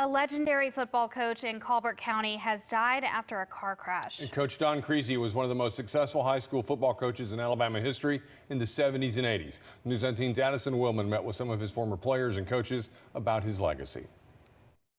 A legendary football coach in Colbert County has died after a car crash. And Coach Don Creasy was one of the most successful high school football coaches in Alabama history in the 70s and 80s. News 19's Addison Willman met with some of his former players and coaches about his legacy.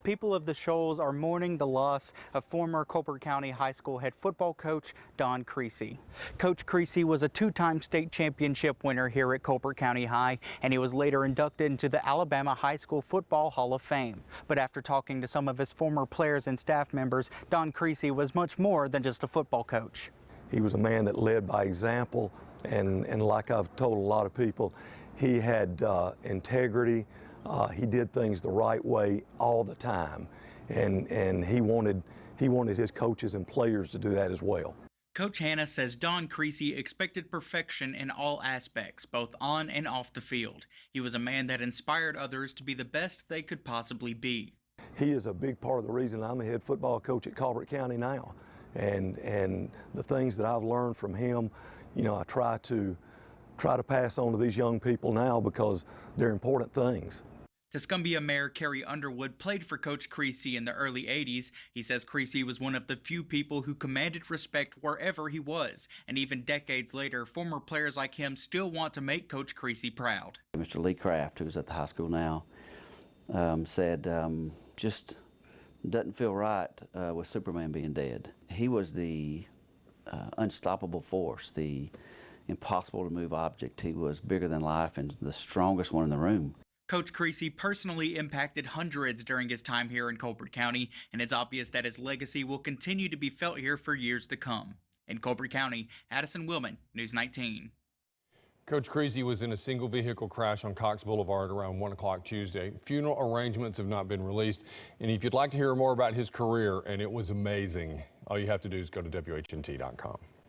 People of the Shoals are mourning the loss of former Colbert County High School head football coach Don Creasy. Coach Creasy was a two-time state championship winner here at Colbert County High, and he was later inducted into the Alabama High School Football Hall of Fame. But after talking to some of his former players and staff members, Don Creasy was much more than just a football coach. He was a man that led by example, and like I've told a lot of people, he had integrity. He did things the right way all the time, and he wanted his coaches and players to do that as well. Coach Hanna says Don Creasy expected perfection in all aspects, both on and off the field. He was a man that inspired others to be the best they could possibly be. He is a big part of the reason I'm a head football coach at Colbert County now, and the things that I've learned from him, you know, I try to pass on to these young people now because they're important things. Tuscumbia Mayor Carrie Underwood played for Coach Creasy in the early 80s. He says Creasy was one of the few people who commanded respect wherever he was. And even decades later, former players like him still want to make Coach Creasy proud. Mr. Lee Kraft, who's at the high school now, said just doesn't feel right with Superman being dead. He was the unstoppable force, the impossible to move object. He was bigger than life and the strongest one in the room. Coach Creasy personally impacted hundreds during his time here in Colbert County, and it's obvious that his legacy will continue to be felt here for years to come. In Colbert County, Addison Willman, News 19. Coach Creasy was in a single vehicle crash on Cox Boulevard around 1 o'clock Tuesday. Funeral arrangements have not been released. And if you'd like to hear more about his career, and it was amazing, all you have to do is go to WHNT.com.